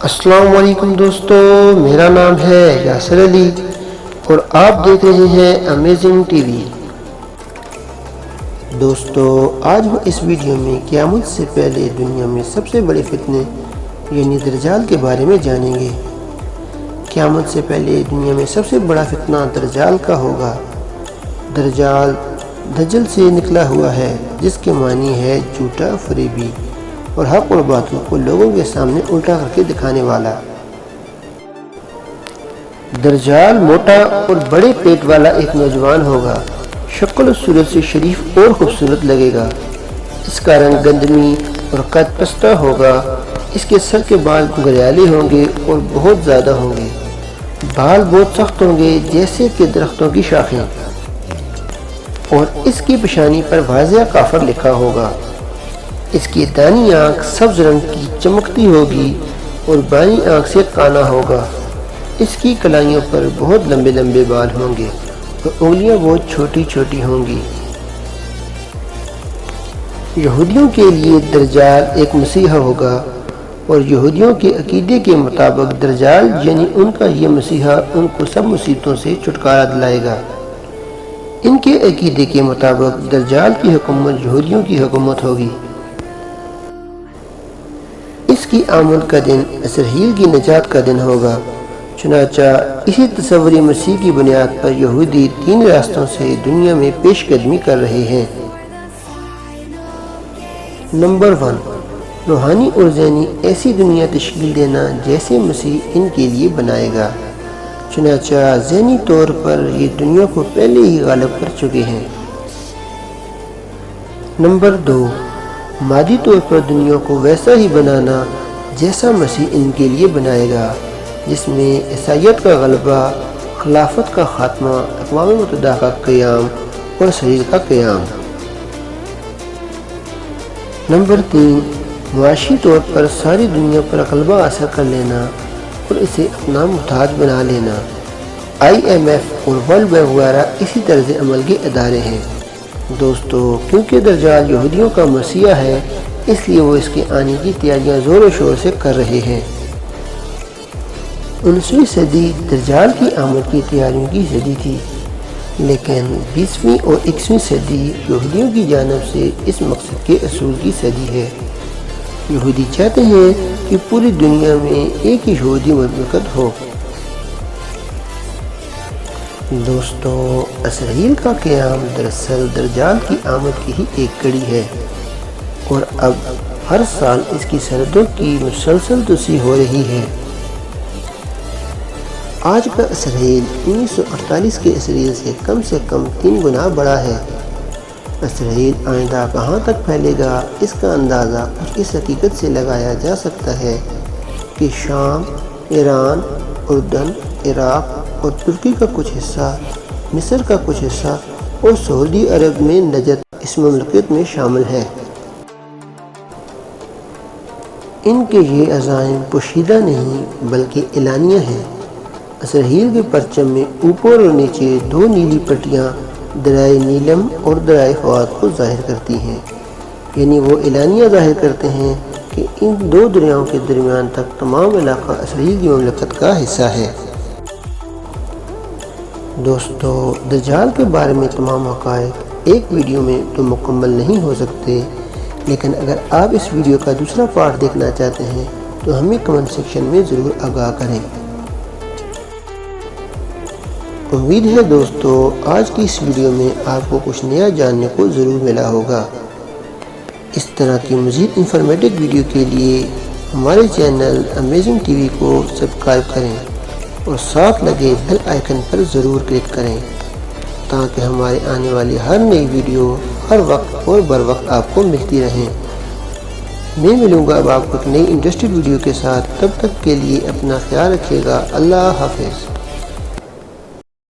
السلام علیکم دوستو، میرا نام ہے یاسر علی اور آپ دیکھ رہے ہیں امیزنگ ٹی وی۔ دوستو، آج ہم اس ویڈیو میں قیامت سے پہلے دنیا میں سب سے بڑے فتنے یعنی دجال کے بارے میں جانیں گے۔ قیامت سے پہلے دنیا میں سب سے بڑا فتنہ دجال کا ہوگا۔ دجال دجل سے نکلا ہوا ہے، جس کے معنی ہے جھوٹا فریبی اور حق اور باطل کو لوگوں کے سامنے الٹا کر کے دکھانے والا۔ دجال موٹا اور بڑے پیٹ والا ایک نوجوان ہوگا، شکل و صورت سے شریف اور خوبصورت لگے گا۔ اس کا رنگ گندمی اور قد پستہ ہوگا۔ اس کے سر کے بال گھریالے ہوں گے اور بہت زیادہ ہوں گے۔ بال بہت سخت ہوں گے جیسے کہ درختوں کی شاخیں، اور اس کی پیشانی پر واضح کافر لکھا ہوگا۔ اس کی دائیں آنکھ سبز رنگ کی چمکتی ہوگی اور بائیں آنکھ سے کانا ہوگا۔ اس کی کلائیوں پر بہت لمبے لمبے بال ہوں گے اور انگلیاں بہت چھوٹی چھوٹی ہوں گی۔ یہودیوں کے لیے دجال ایک مسیحا ہوگا، اور یہودیوں کے عقیدے کے مطابق دجال یعنی ان کا یہ مسیحا ان کو سب مصیبتوں سے چھٹکارا دلائے گا۔ ان کے عقیدے کے مطابق دجال کی حکومت یہودیوں کی حکومت ہوگی۔ اس کی آمد کا دن اسرائیل کی نجات کا دن ہوگا۔ چنانچہ اسی تصوری مسیح کی بنیاد پر یہودی 3 راستوں سے دنیا میں پیش قدمی کر رہے ہیں۔ نمبر 1، روحانی اور ذہنی ایسی دنیا تشکیل دینا جیسے مسیح ان کے لیے بنائے گا۔ چنانچہ ذہنی طور پر یہ دنیا کو پہلے ہی غالب کر چکے ہیں۔ نمبر 2، مادی طور پر دنیا کو ویسا ہی بنانا جیسا مسیح ان کے لیے بنائے گا، جس میں عیسائیت کا غلبہ، خلافت کا خاتمہ، اقوام متحدہ کا قیام اور اسرائیل کا قیام۔ نمبر 3، معاشی طور پر ساری دنیا پر غلبہ حاصل کر لینا اور اسے اپنا محتاج بنا لینا۔ IMF اور ورلڈ بینک وغیرہ اسی طرز عمل کے ادارے ہیں۔ دوستو، کیونکہ دجال یہودیوں کا مسیحا ہے، اس لیے وہ اس کے آنے کی تیاریاں زور و شور سے کر رہے ہیں۔ 19ویں صدی دجال کی آمد کی تیاریوں کی صدی تھی، لیکن 20ویں اور 21ویں صدی یہودیوں کی جانب سے اس مقصد کے حصول کی صدی ہے۔ یہودی چاہتے ہیں کہ پوری دنیا میں ایک ہی یہودی مملکت ہو۔ دوستو، اسرائیل کا قیام دراصل دجال کی آمد کی ہی ایک کڑی ہے، اور اب ہر سال اس کی سرحدوں کی مسلسل توسیع ہو رہی ہے۔ آج کا اسرائیل 1948 کے اسرائیل سے کم 3 گنا بڑا ہے۔ اسرائیل آئندہ کہاں تک پھیلے گا، اس کا اندازہ کچھ اس حقیقت سے لگایا جا سکتا ہے کہ شام، ایران، اردن، عراق اور ترکی کا کچھ حصہ، مصر کا کچھ حصہ اور سعودی عرب میں نجد اس مملکت میں شامل ہے۔ ان کے یہ عزائم پوشیدہ نہیں بلکہ اعلانیہ ہیں۔ اسرائیل کے پرچم میں اوپر اور نیچے 2 نیلی پٹیاں دریائے نیلم اور دریائے فرات کو ظاہر کرتی ہیں، یعنی وہ اعلانیہ ظاہر کرتے ہیں کہ ان 2 دریاؤں کے درمیان تک تمام علاقہ اسرائیل کی مملکت کا حصہ ہے۔ دوستو، دجال کے بارے میں تمام حقائق ایک ویڈیو میں تو مکمل نہیں ہو سکتے، لیکن اگر آپ اس ویڈیو کا دوسرا پارٹ دیکھنا چاہتے ہیں تو ہمیں کمنٹ سیکشن میں ضرور آگاہ کریں۔ امید ہے دوستو، آج کی اس ویڈیو میں آپ کو کچھ نیا جاننے کو ضرور ملا ہوگا۔ اس طرح کی مزید انفارمیٹو ویڈیو کے لیے ہمارے چینل امیزنگ ٹی وی کو سبسکرائب کریں اور ساتھ لگے بیل آئیکن پر ضرور کلک کریں، تاکہ ہمارے آنے والی ہر نئی ویڈیو ہر وقت اور بر وقت آپ کو ملتی رہیں۔ میں ملوں گا اب آپ کو ایک نئی انٹرسٹنگ ویڈیو کے ساتھ، تب تک کے لیے اپنا خیال رکھیے گا۔ اللہ حافظ۔